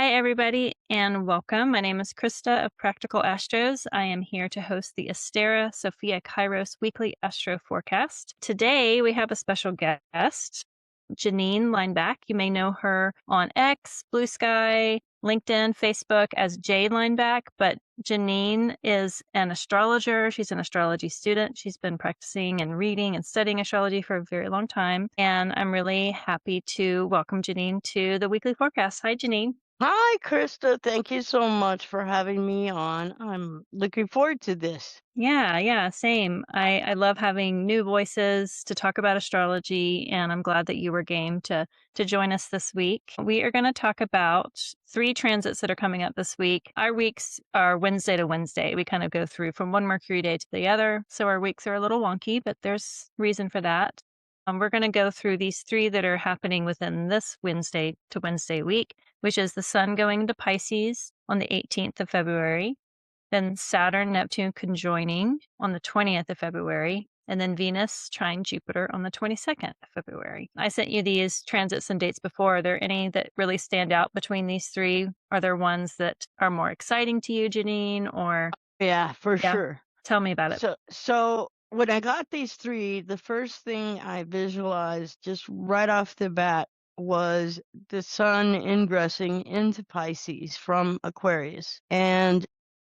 Hi, everybody, and welcome. My name is Christa of Practical Astros. I am here to host the Astera Sophia Kairos weekly astro forecast. Today, we have a special guest, Jeanine Lineback. You may know her on X, Blue Sky, LinkedIn, Facebook as J Lineback, but Jeanine is an astrologer. She's an astrology student. She's been practicing and reading and studying astrology for a very long time. And I'm really happy to welcome Jeanine to the weekly forecast. Hi, Jeanine. Hi, Krista. Thank you so much for having me on. I'm looking forward to this. Yeah, same. I love having new voices to talk about astrology, and I'm glad that you were game to join us this week. We are going to talk about 3 transits that are coming up this week. Our weeks are Wednesday to Wednesday. We kind of go through from one Mercury day to the other, so our weeks are a little wonky, but there's reason for that. We're going to go through these 3 that are happening within this Wednesday to Wednesday week, which is the Sun going into Pisces on the 18th of February. Then Saturn, Neptune conjoining on the 20th of February, and then Venus trine Jupiter on the 22nd of February. I sent you these transits and dates before. Are there any that really stand out between these 3? Are there ones that are more exciting to you, Jeanine, or Yeah, for yeah? sure. Tell me about it. So when I got these 3, the first thing I visualized just right off the bat was the sun ingressing into Pisces from Aquarius. And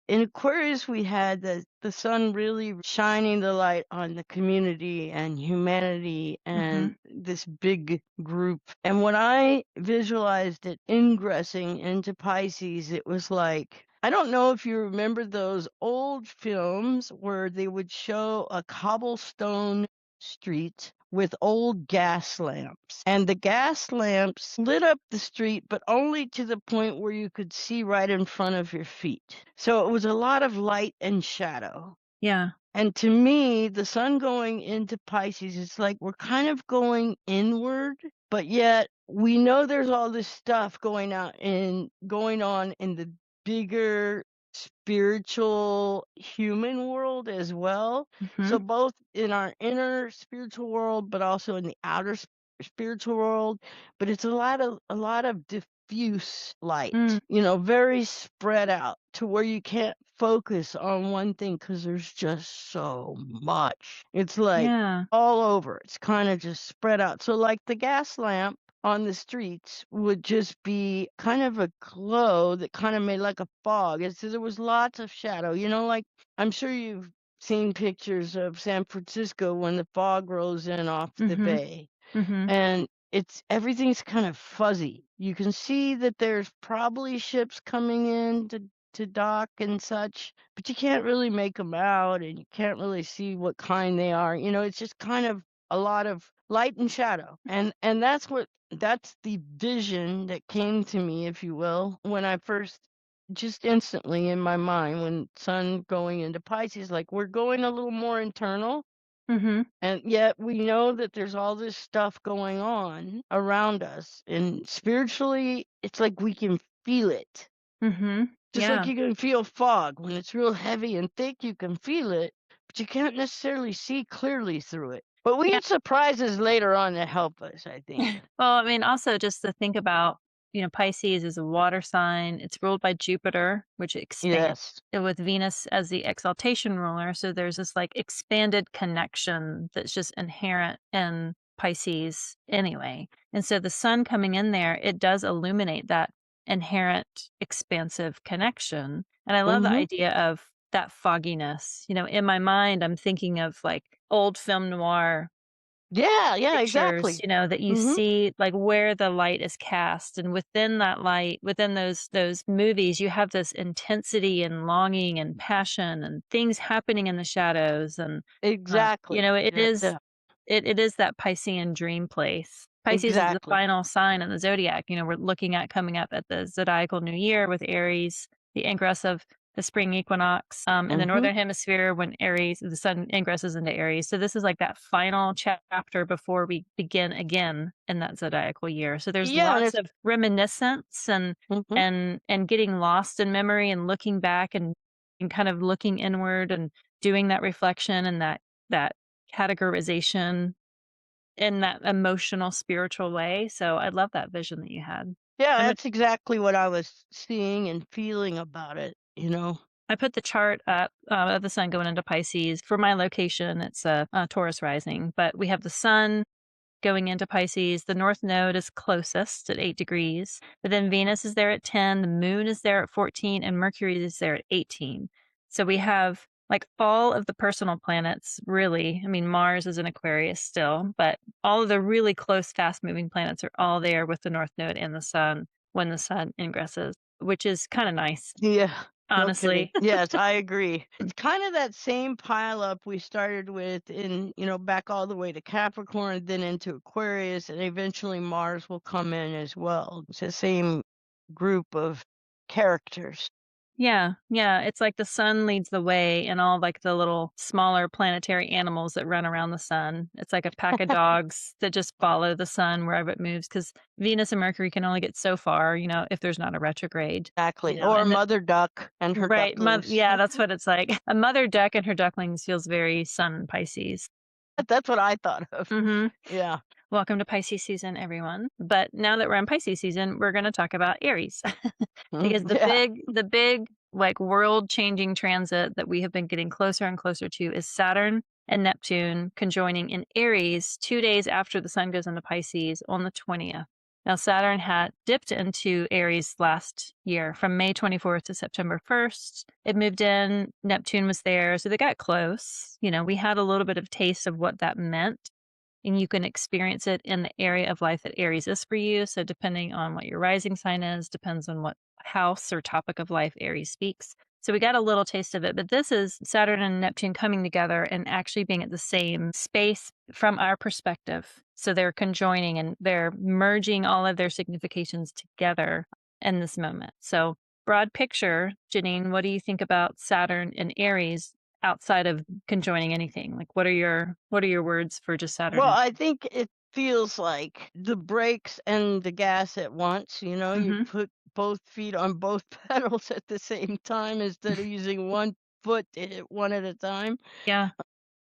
in Aquarius, we had the sun really shining the light on the community and humanity and this big group. And when I visualized it ingressing into Pisces, it was like, I don't know if you remember those old films where they would show a cobblestone street with old gas lamps. And the gas lamps lit up the street, but only to the point where you could see right in front of your feet. So it was a lot of light and shadow. Yeah. And to me, the sun going into Pisces, it's like we're kind of going inward, but yet we know there's all this stuff going on in the bigger spiritual human world as well. So both in our inner spiritual world, but also in the outer spiritual world. But it's a lot of diffuse light, very spread out to where you can't focus on one thing because there's just so much. It's like Yeah. all over. It's kind of just spread out. So like the gas lamp on the streets would just be kind of a glow that kind of made like a fog. There was lots of shadow, like I'm sure you've seen pictures of San Francisco when the fog rolls in off the bay. And everything's kind of fuzzy. You can see that there's probably ships coming in to dock and such, but you can't really make them out and you can't really see what kind they are. It's just kind of a lot of light and shadow. And that's the vision that came to me, if you will, when I first just instantly in my mind when sun going into Pisces, like we're going a little more internal. And yet we know that there's all this stuff going on around us. And spiritually, it's like we can feel it. Just like Yeah. you can feel fog. When it's real heavy and thick, you can feel it, but you can't necessarily see clearly through it. But we get surprises later on that help us, I think. Well, I mean, also just to think about, Pisces is a water sign. It's ruled by Jupiter, which expands Yes. with Venus as the exaltation ruler. So there's this like expanded connection that's just inherent in Pisces anyway. And so the sun coming in there, it does illuminate that inherent expansive connection. And I love the idea of that fogginess. In my mind, I'm thinking of like old film noir Yeah, pictures, exactly. that you see like where the light is cast, and within that light, within those movies, you have this intensity and longing and passion and things happening in the shadows, and Exactly. it is it is that Piscean dream place. Pisces is the Exactly. final sign in the zodiac. We're looking at coming up at the zodiacal new year with Aries, the ingress of the spring equinox in the northern hemisphere when the sun ingresses into Aries. So this is like that final chapter before we begin again in that zodiacal year. So there's Yeah, and lots it's of reminiscence and mhm. and getting lost in memory and looking back and kind of looking inward and doing that reflection and that categorization in that emotional, spiritual way. So I love that vision that you had. Yeah, I'm a, that's exactly what I was seeing and feeling about it, you know? I put the chart up of the sun going into Pisces. For my location, it's a Taurus rising, but we have the sun going into Pisces. The north node is closest at 8 degrees, but then Venus is there at 10, the moon is there at 14, and Mercury is there at 18. So we have like all of the personal planets, really. I mean, Mars is in Aquarius still, but all of the really close, fast moving planets are all there with the north node and the sun when the sun ingresses, which is kind of nice, Yeah, no kidding. honestly. Yes, I agree. It's kind of that same pile up we started with in, back all the way to Capricorn, then into Aquarius, and eventually Mars will come in as well. It's the same group of characters. Yeah, yeah, it's like the sun leads the way and all like the little smaller planetary animals that run around the sun. It's like a pack of dogs that just follow the sun wherever it moves because Venus and Mercury can only get so far, if there's not a retrograde, Exactly. Or and then Mother Duck and her right, ducklings. yeah, that's what it's like. A mother duck and her ducklings feels very sun Pisces. That's what I thought of. Mhm. Yeah. Welcome to Pisces season, everyone. But now that we're in Pisces season, we're going to talk about Aries because Yeah. the big, like world changing transit that we have been getting closer and closer to is Saturn and Neptune conjoining in Aries 2 days after the sun goes into Pisces on the 20th. Now, Saturn had dipped into Aries last year from May 24th to September 1st. It moved in, Neptune was there, so they got close. We had a little bit of taste of what that meant, and you can experience it in the area of life that Aries is for you. So depending on what your rising sign is, depends on what house or topic of life Aries speaks. So we got a little taste of it, but this is Saturn and Neptune coming together and actually being at the same space from our perspective. So they're conjoining and they're merging all of their significations together in this moment. So broad picture, Jeanine, what do you think about Saturn and Aries outside of conjoining anything? Like what are your words for just Saturn Well, and I think it feels like the brakes and the gas at once. You Mhm. put both feet on both pedals at the same time instead of using one foot to hit one at a time. Yeah.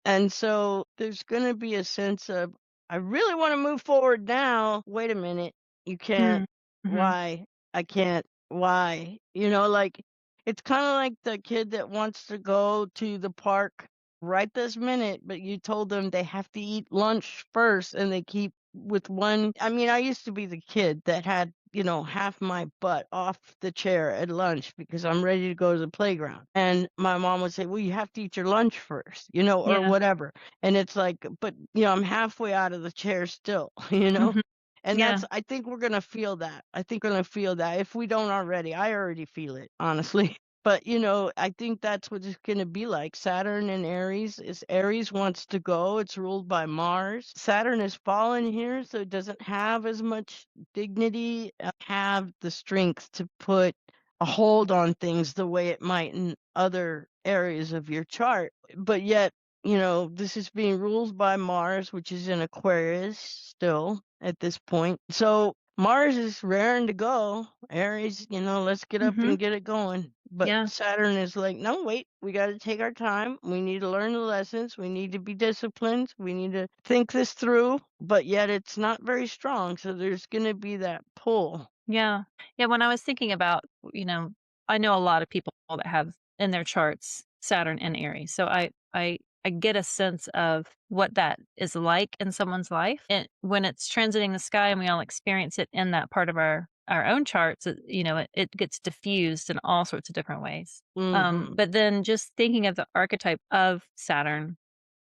And so there's going to be a sense of, I really want to move forward now. Wait a minute. You can't. Mm. Mhm. Why? I can't. Why? Like it's kind of like the kid that wants to go to the park right this minute, but you told them they have to eat lunch first and they keep with one. I mean, I used to be the kid that had, half my butt off the chair at lunch because I'm ready to go to the playground. And my mom would say, well, you have to eat your lunch first, or Yeah. whatever. And it's like, but, I'm halfway out of the chair still, you know? Mhm. And Yeah. I think we're going to feel that. I think we're going to feel that if we don't already. I already feel it, honestly. But, I think that's what it's going to be like. Saturn and Aries is Aries wants to go. It's ruled by Mars. Saturn is fallen here, so it doesn't have as much dignity, have the strength to put a hold on things the way it might in other areas of your chart. But yet, this is being ruled by Mars, which is in Aquarius still at this point. So Mars is raring to go. Aries, let's get up Mhm. and get it going. But Yeah. Saturn is like, no, wait, we got to take our time. We need to learn the lessons. We need to be disciplined. We need to think this through. But yet it's not very strong. So there's going to be that pull. Yeah. Yeah, when I was thinking about, I know a lot of people that have in their charts Saturn and Aries. So I get a sense of what that is like in someone's life. And when it's transiting the sky and we all experience it in that part of our own charts, it gets diffused in all sorts of different ways. Hmm. But then just thinking of the archetype of Saturn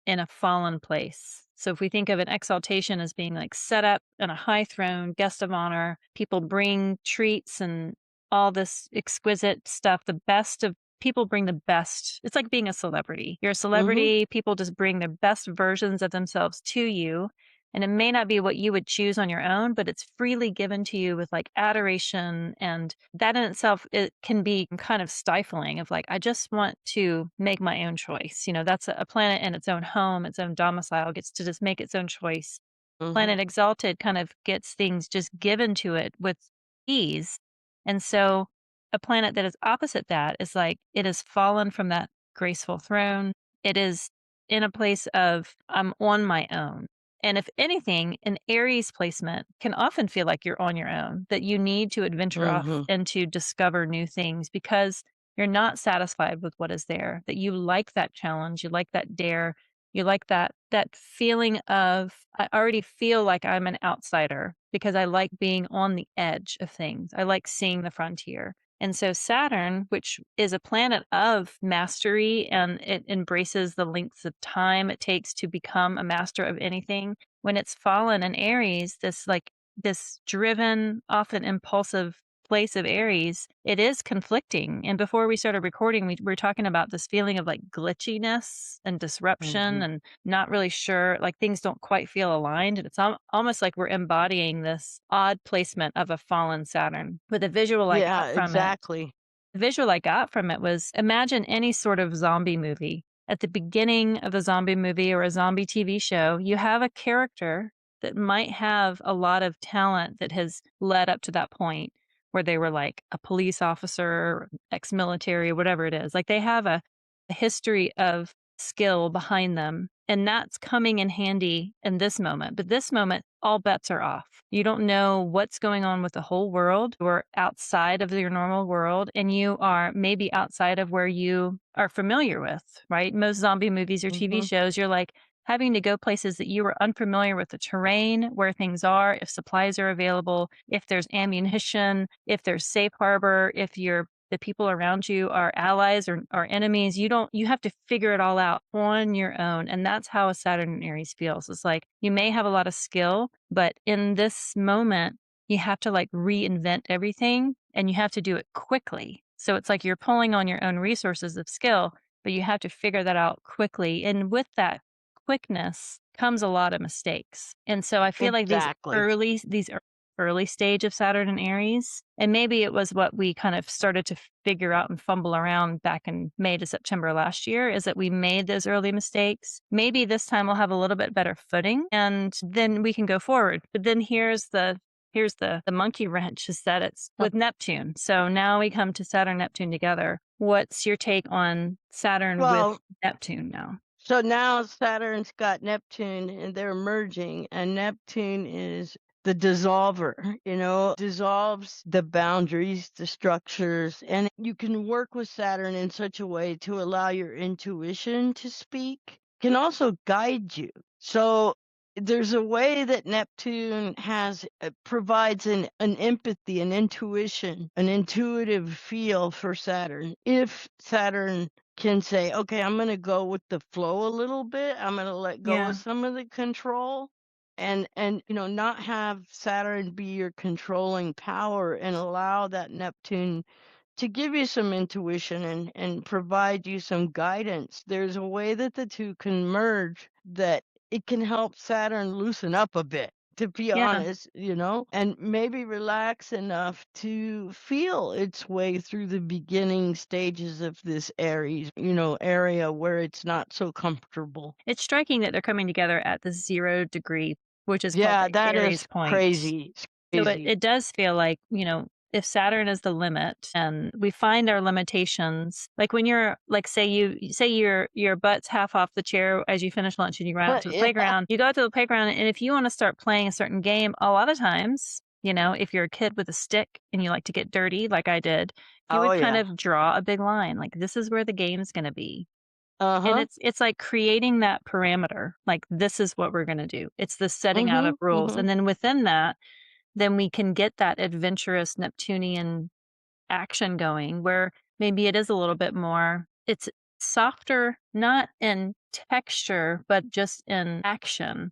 in a fallen place. So if we think of an exaltation as being like set up in a high throne, guest of honor, people bring treats and all this exquisite stuff, the best of people bring the best. It's like being a celebrity. You're a Hmm. celebrity, people just bring their best versions of themselves to you. And it may not be what you would choose on your own, but it's freely given to you with like adoration. And that in itself, it can be kind of stifling of like, I just want to make my own choice. That's a planet in its own home, its own domicile, gets to just make its own choice. Hmm. Planet Exalted kind of gets things just given to it with ease. And so a planet that is opposite that is like, it has fallen from that graceful throne. It is in a place of, I'm on my own. And if anything, an Aries placement can often feel like you're on your own, that you need to adventure off Mhm. and to discover new things because you're not satisfied with what is there, that you like that challenge, you like that dare, you like that feeling of I already feel like I'm an outsider because I like being on the edge of things. I like seeing the frontier. And so Saturn, which is a planet of mastery and it embraces the lengths of time it takes to become a master of anything, when it's fallen in Aries, this driven, often impulsive place of Aries, it is conflicting. And before we started recording, we were talking about this feeling of like glitchiness and disruption Mhm. and not really sure, like things don't quite feel aligned. And it's almost like we're embodying this odd placement of a fallen Saturn. With a visual I Yeah, got from it, exactly. the visual I got from it was imagine any sort of zombie movie. At the beginning of a zombie movie or a zombie TV show, you have a character that might have a lot of talent that has led up to that point where they were like a police officer, ex military, whatever it is. Like they have a history of skill behind them. And that's coming in handy in this moment. But this moment, all bets are off. You don't know what's going on with the whole world or outside of your normal world. And you are maybe outside of where you are familiar with, right? Most zombie movies or TV Mhm. shows, you're like having to go places that you were unfamiliar with the terrain, where things are, if supplies are available, if there's ammunition, if there's safe harbor, if you're the people around you are allies or enemies. You have to figure it all out on your own. And that's how a Saturn and Aries feels. It's like you may have a lot of skill, but in this moment, you have to like reinvent everything and you have to do it quickly. So it's like you're pulling on your own resources of skill, but you have to figure that out quickly. And with that quickness comes a lot of mistakes. And so I feel like Exactly. these early stage of Saturn and Aries. And maybe it was what we kind of started to figure out and fumble around back in May to September last year is that we made those early mistakes. Maybe this time we'll have a little bit better footing and then we can go forward. But then here's the monkey wrench is that it's with Neptune. So now we come to Saturn Neptune together. What's your take on Saturn with Well, Neptune now? so now Saturn's got Neptune and they're merging, and Neptune is the dissolver, dissolves the boundaries, the structures, and you can work with Saturn in such a way to allow your intuition to speak, can also guide you. So there's a way that Neptune provides an empathy, an intuition, an intuitive feel for Saturn. If Saturn can say, okay, I'm going to go with the flow a little bit. I'm going to let go Yeah. of some of the control and not have Saturn be your controlling power and allow that Neptune to give you some intuition and provide you some guidance. There's a way that the two can merge that it can help Saturn loosen up a bit, to be Yeah. honest, and maybe relax enough to feel its way through the beginning stages of this Aries, area where it's not so comfortable. It's striking that they're coming together at the 0 degree, which is called Yeah, the that Aries is point. crazy. It's So it, crazy. it does feel like, if Saturn is the limit and we find our limitations, like when you're like say your butt's half off the chair as you finish lunch and you run out to the Yeah. playground, you go out to the playground and if you want to start playing a certain game, a lot of times, if you're a kid with a stick and you like to get dirty like I did, you Oh, would kind yeah. of draw a big line like this is where the game's going to be. And Uh-huh. it's like creating that parameter, like this is what we're going to do. It's the setting out of Mhm. rules. Mhm. And then within that, then we can get that adventurous Neptunian action going where maybe it is a little bit more, it's softer, not in texture, but just in action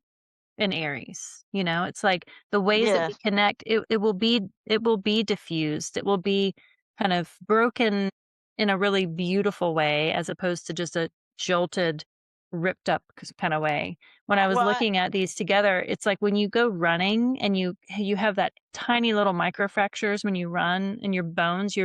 in Aries. It's like the ways that we Yes. connect, it will be diffused. It will be kind of broken in a really beautiful way as opposed to just a jolted, ripped up kind of way. When I was Well, looking at these together, it's like when you go running and you have that tiny little microfractures when you run and your bones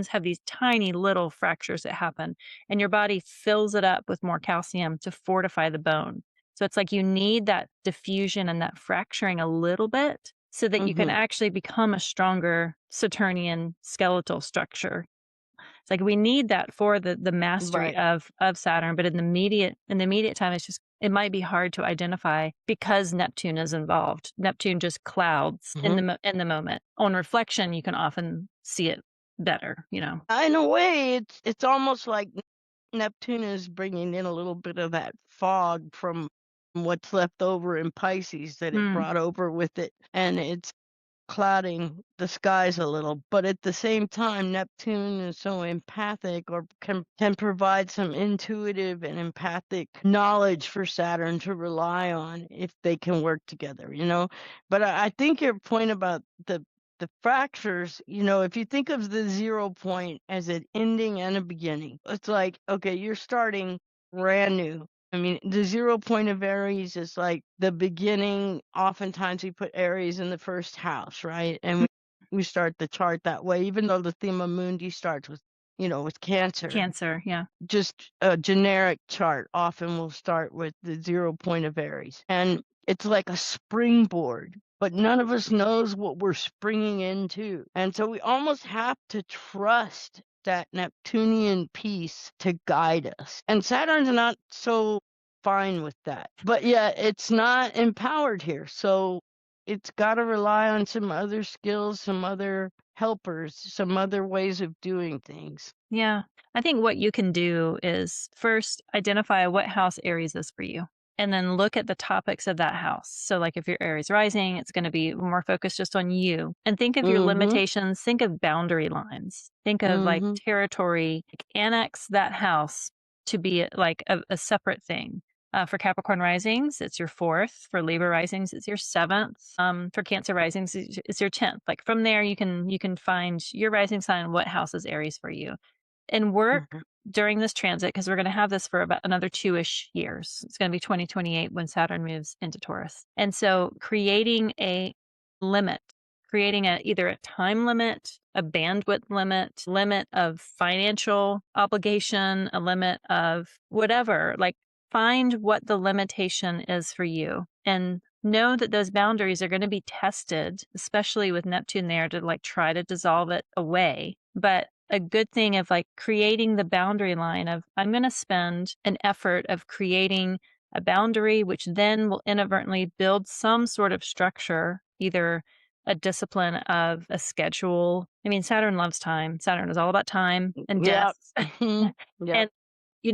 have these tiny little fractures that happen and your body fills it up with more calcium to fortify the bone. So it's like you need that diffusion and that fracturing a little bit so that you can mhm. actually become a stronger Saturnian skeletal structure. Does like we need that for the mastery Right. of Saturn, but in the immediate time, it's just it might be hard to identify because Neptune is involved. Neptune just clouds in Mhm. in the moment. On reflection, you can often see it better, In a way, it's almost like Neptune is bringing in a little bit of that fog from what's left over in Pisces that it Mm, brought over with it, and it's clouding the skies a little. But at the same time, Neptune is so empathic, or can provide some intuitive and empathic knowledge for Saturn to rely on if they can work together, you know. But I think your point about the fractures, if you think of the 0 point as an ending and a beginning, it's like, okay, you're starting brand new. I mean, the 0 point of Aries is like the beginning. Oftentimes we put Aries in the first house, right? And mm, we start the chart that way, even though the theme of Mundi starts with Cancer. Cancer, yeah. Just a generic chart often will start with the 0 point of Aries. And it's like a springboard, but none of us knows what we're springing into. And so we almost have to trust that Neptunian piece to guide us. And Saturn's not so fine with that. But yeah, it's not empowered here. So it's got to rely on some other skills, some other helpers, some other ways of doing things. Yeah. I think what you can do is first identify what house Aries is for you, and then look at the topics of that house. So, like if you're Aries rising, it's going to be more focused just on you. And think of your Mm-hmm. limitations, think of boundary lines, think of like Mm-hmm. territory, like annex that house to be like a separate thing. For Capricorn risings, it's your fourth. For Libra risings, it's your seventh. For Cancer risings, it's your 10th. Like from there, you can find your rising sign, what house is Aries for you, and work Mhm. during this transit, because we're going to have this for about another 2-ish years. It's going to be 2028 when Saturn moves into Taurus. And so creating a limit, creating either a time limit, a bandwidth limit of financial obligation, a limit of whatever, like find what the limitation is for you and know that those boundaries are going to be tested, especially with Neptune there to like try to dissolve it away. But a good thing of like creating the boundary line of I'm going to spend an effort of creating a boundary, which then will inadvertently build some sort of structure, either a discipline of a schedule. I mean, Saturn loves time. Saturn is all about time and Yep. death. Mhm. Yep. And,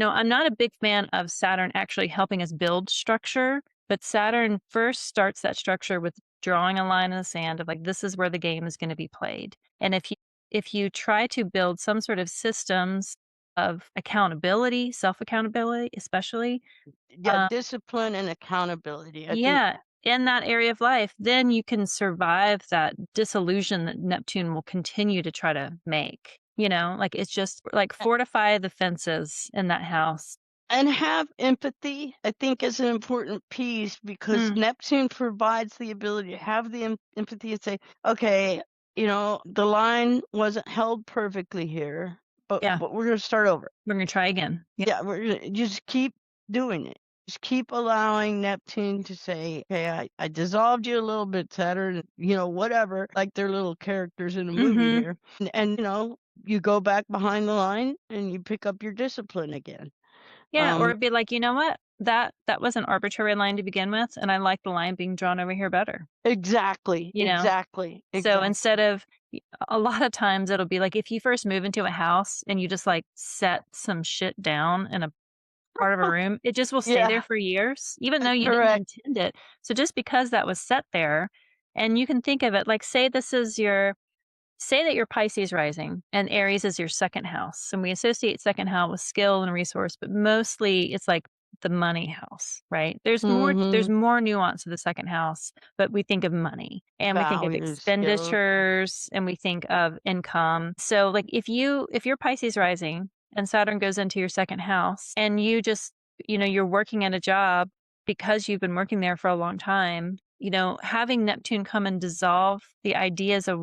I'm not a big fan of Saturn actually helping us build structure, but Saturn first starts that structure with drawing a line in the sand of like, this is where the game is going to be played. And if you try to build some sort of systems of accountability, self-accountability, especially, Yeah, uh, discipline and accountability. I think yeah, in that area of life, then you can survive that disillusion that Neptune will continue to try to make. Like it's just like fortify the fences in that house. and have empathy, I think, is an important piece, because Mm, Neptune provides the ability to have the empathy and say, okay, the line wasn't held perfectly here, but yeah, we're going to start over. we're gonna try again. Yeah. Yeah, just keep doing it. Just keep allowing Neptune to say, "Okay, I dissolved you a little bit, Saturn, whatever." Like they're little characters in a movie Mm-hmm. here, and you go back behind the line and you pick up your discipline again. Yeah, or Um, it'd be like, you know what? That was an arbitrary line to begin with, and I like the line being drawn over here better. exactly, You know? exactly, So exactly. instead of a lot of times it'll be like if you first move into a house and you just like set some shit down in a part of a room, it just will stay there Yeah, for years, even though you didn't correct. intend it. So just because that was set there, and you can think of it like say that you're Pisces rising and Aries is your second house. And we associate second house with skill and resource, but mostly it's like the money house, right? There's Mm-hmm. more nuance to the second house, but we think of money and we think of Values, skills. expenditures and we think of income. So like if you're Pisces rising and Saturn goes into your second house and you just, you're working at a job because you've been working there for a long time, having Neptune come and dissolve the ideas a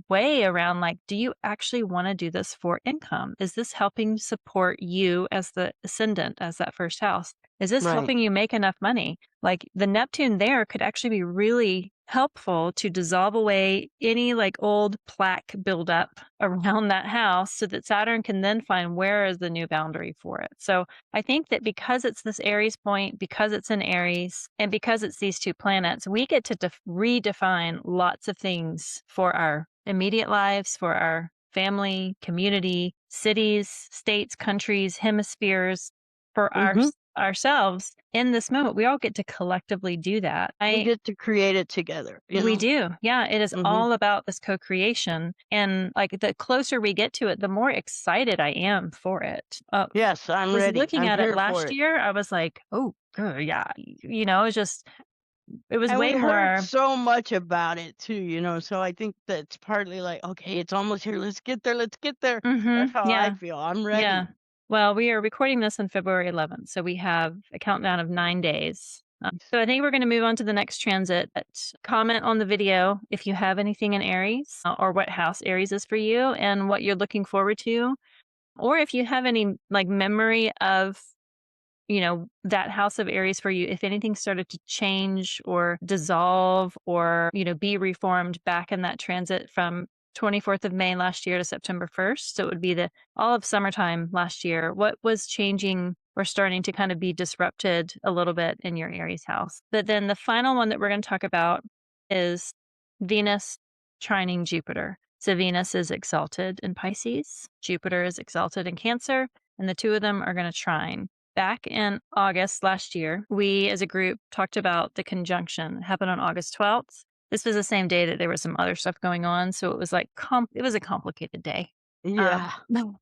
way around like, do you actually want to do this for income? Is this helping support you as the ascendant, as that first house? Is this Right. helping you make enough money? Like the Neptune there could actually be really helpful to dissolve away any like old plaque buildup around that house so that Saturn can then find where is the new boundary for it. So I think that because it's this Aries point, because it's in Aries, and because it's these two planets, we get to redefine lots of things for our immediate lives, for our family, community, cities, states, countries, hemispheres, for Mhm. ourselves in this moment. We all get to collectively do that. We get to create it together, you We know? do. Yeah, it is Mhm. all about this co-creation. And like the closer we get to it, the more excited I am for it. Yes, I'm Was ready. looking I'm at it here for last it. year, I was like, "Oh, good, yeah." It was just it was And way we heard more. so much about it too, so I think that's partly like, "Okay, it's almost here. Let's get there. Let's get there." That's how I Yeah. feel. I'm Yeah. ready. Well, we are recording this on February 11th, so we have a countdown of 9 days. So I think we're going to move on to the next transit. But comment on the video if you have anything in Aries or what house Aries is for you and what you're looking forward to, or if you have any like memory of that house of Aries for you, if anything started to change or dissolve or, be reformed back in that transit from 24th of May last year to September 1st. So it would be the all of summertime last year. What was changing or starting to kind of be disrupted a little bit in your Aries house? But then the final one that we're going to talk about is Venus trining Jupiter. So Venus is exalted in Pisces, Jupiter is exalted in Cancer, and the two of them are going to trine. Back in August last year, we as a group talked about the conjunction. It happened on August 12th. This was the same day that there was some other stuff going on. So it was like, it was a complicated day. Yeah.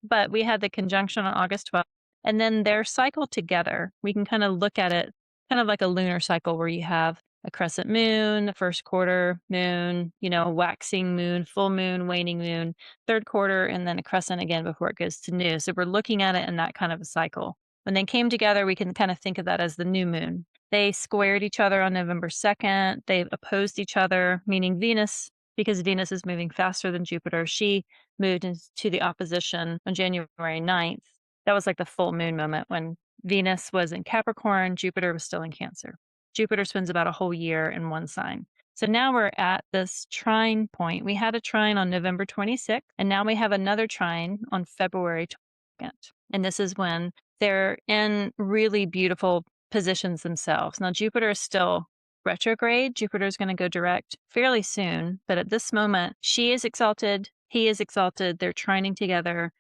But we had the conjunction on August 12th. And then their cycle together, we can kind of look at it kind of like a lunar cycle where you have a crescent moon, a first quarter moon, waxing moon, full moon, waning moon, third quarter, and then a crescent again before it goes to new. So we're looking at it in that kind of a cycle. When they came together, we can kind of think of that as the new moon. They squared each other on November 2nd. They opposed each other, meaning Venus, because Venus is moving faster than Jupiter, she moved into the opposition on January 9th. That was like the full moon moment when Venus was in Capricorn, Jupiter was still in Cancer. Jupiter spends about a whole year in one sign. So now we're at this trine point. We had a trine on November 26th, and now we have another trine on February 2nd. And this is when they're in really beautiful positions themselves. Now, Jupiter is still retrograde. Jupiter is going to go direct fairly soon. But at this moment, she is exalted, he is exalted. They're trining together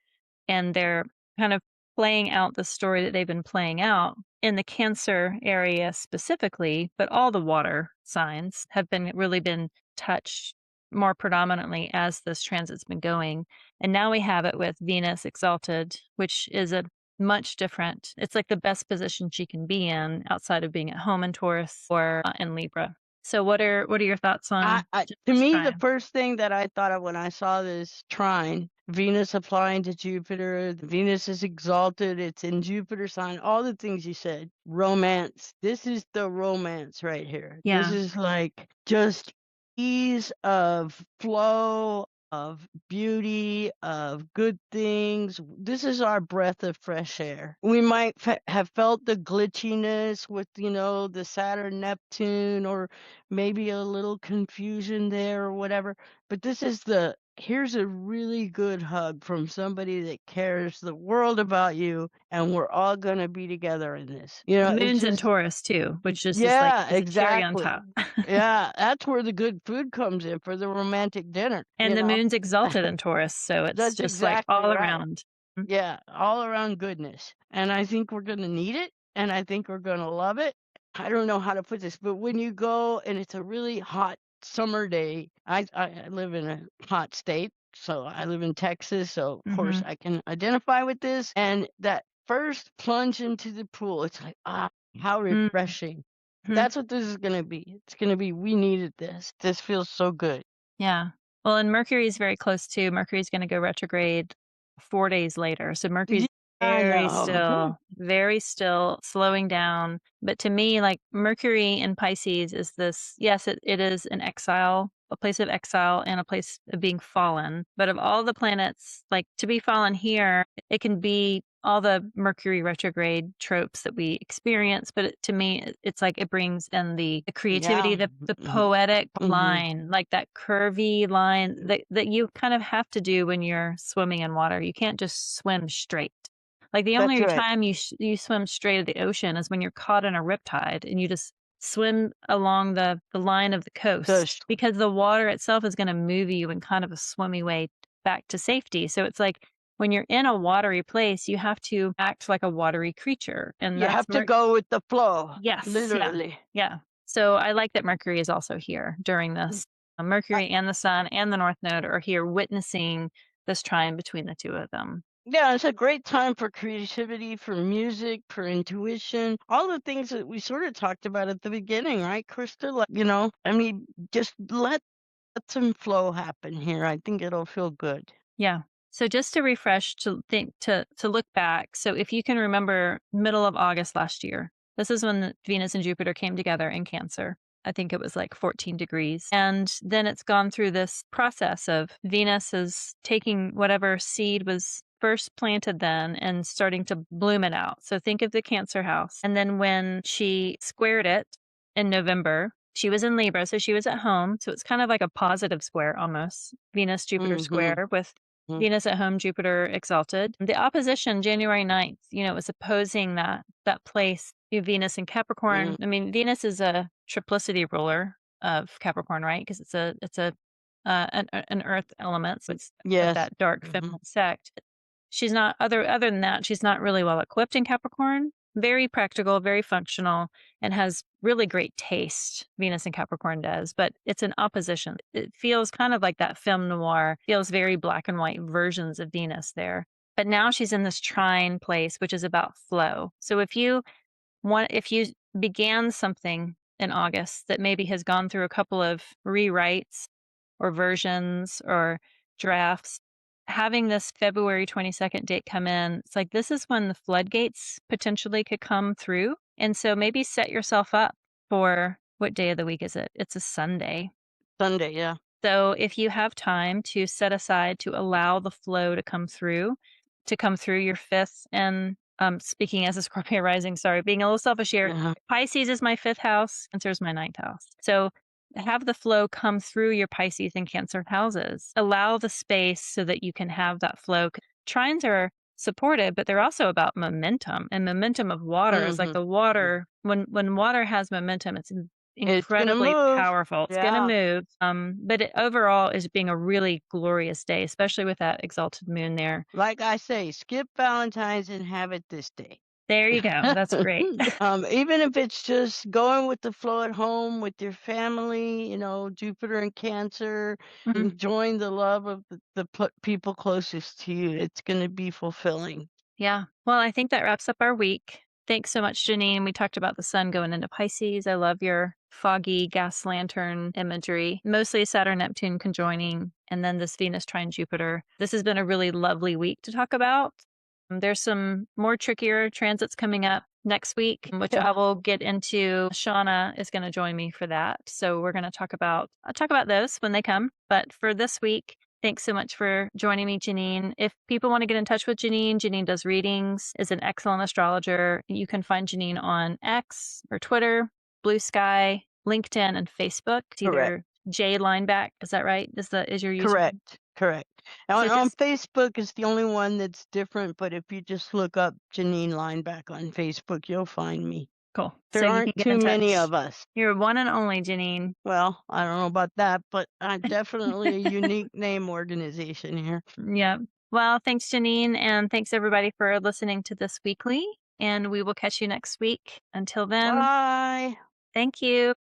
and they're kind of playing out the story that they've been playing out in the Cancer area specifically, but all the water signs have really been touched more predominantly as this transit's been going. And now we have it with Venus exalted, which is a much different, it's like the best position she can be in outside of being at home in Taurus or in Libra. So what are your thoughts on just To this me, the trine? first thing that I thought of when I saw this trine, Venus applying to Jupiter, Venus is exalted, it's in Jupiter sign, all the things you said, romance. This is the romance right here. This Yeah. is like just ease of flow, of beauty, of good things. This is our breath of fresh air. We might have felt the glitchiness with, the Saturn, Neptune, or maybe a little confusion there or whatever. But here's a really good hug from somebody that cares the world about you, and we're all going to be together in this. The It's moon's in just, Taurus too, which just is like yeah, is a cherry on exactly. top. Yeah, that's where the good food comes in for the romantic dinner, And the moon's exalted in Taurus, so it's That's just like exactly all right. around. Mm. Yeah, all around goodness. And I think we're going to need it, and I think we're going to love it. I don't know how to put this, but when you go and it's a really hot summer day, I live in a hot state, so I live in Texas, so of course Mhm. I can identify with this. And that first plunge into the pool, it's like, how Mhm. refreshing. That's what this is going to be. It's going to be, we needed this. This feels so good. Yeah. Well, and Mercury is very close too. Mercury's gonna go retrograde 4 days later. So Mercury's Yeah, I know. very still, slowing down. But to me, like Mercury in Pisces is this, yes, it is an exile, a place of exile and a place of being fallen. But of all the planets, like to be fallen here, it can be all the Mercury retrograde tropes that we experience, but to me, it's like it brings in the creativity, Yeah. the Mhm. poetic Mhm. line, like that curvy line that you kind of have to do when you're swimming in water. You can't just swim straight. Like the That's only right. time you swim straight at the ocean is when you're caught in a riptide and you just swim along the line of the Does coast because the water itself is going to move you in kind of a swimmy way back to safety. So it's like when you're in a watery place, you have to act like a watery creature. And you that's have to go with the flow, yes, yeah, literally. yeah. So I like that Mercury is also here during Mm. this. I Mercury and the Sun and the North Node are here witnessing this trine between the two of them. Yeah, it's a great time for creativity, for music, for intuition, all the things that we sort of talked about at the beginning, right, Krista? Like, I mean, just let some flow happen here. I think it'll feel good. Yeah. So just to refresh, to think, to look back. So if you can remember, middle of August last year, this is when Venus and Jupiter came together in Cancer. I think it was like 14 degrees. And then it's gone through this process of Venus is taking whatever seed was first planted then and starting to bloom it out. So think of the Cancer house. And then when she squared it in November, she was in Libra, so she was at home. So it's kind of like a positive square almost. Venus Jupiter Mhm. square with Mm. Venus at home, Jupiter exalted. The opposition, January 9th, was opposing that place, Venus in Mm. Capricorn. I mean, Venus is a triplicity ruler of Capricorn, right? Because it's an earth element, so it's of Yes. that dark Mhm. feminine sect. She's not other than that, she's not really well equipped in Capricorn. Very practical, very functional, and has really great taste. Venus and Capricorn does, but it's an opposition. It feels kind of like that film noir, feels very black and white versions of Venus there. But now she's in this trine place, which is about flow. So if you began something in August that maybe has gone through a couple of rewrites or versions or drafts, having this February 22nd date come in, it's like this is when the floodgates potentially could come through. And so maybe set yourself up for what day of the week is it? It's a Sunday. Sunday, yeah. So if you have time to set aside to allow the flow to come through your fifth and speaking as a Scorpio rising, sorry, being a little selfish here. Uh-huh. Pisces is my fifth house, Cancer is my ninth house. So have the flow come through your Pisces and Cancer houses. Allow the space so that you can have that flow. Trines are supportive, but they're also about momentum. And momentum of water is like Mhm. the Mm. water, when water has momentum, it's It's gonna incredibly move. powerful. It's gonna Yeah. move, but it overall is being a really glorious day, especially with that exalted moon there. Like I say, skip Valentine's and have it this day. There you go. That's great. Even if it's just going with the flow at home with your family, Jupiter and Cancer, Mhm. enjoying the love of the people closest to you. It's going to be fulfilling. Yeah. Well, I think that wraps up our week. Thanks so much, Jeanine. We talked about the sun going into Pisces. I love your foggy gas lantern imagery, mostly Saturn Neptune conjoining, and then this Venus trine Jupiter. This has been a really lovely week to talk about. There's some more trickier transits coming up next week, which I Yeah. will get into. Shauna is going to join me for that. So we're going to I'll talk about those when they come. But for this week, thanks so much for joining me, Jeanine. If people want to get in touch with Jeanine, Jeanine does readings, is an excellent astrologer. You can find Jeanine on X or Twitter, Blue Sky, LinkedIn, and Facebook. It's Correct. either J Lineback. Is that right? Is your username? Correct. Correct. So On just Facebook is the only one that's different, but if you just look up Jeanine Lineback on Facebook, you'll find me. cool. So There you can aren't get too in many touch. of us. You're one and only, Jeanine. Well, I don't know about that, but I'm definitely a unique name organization here. Yeah. Well, thanks, Jeanine. And thanks, everybody, for listening to this weekly. And we will catch you next week. Until then, Bye. thank you.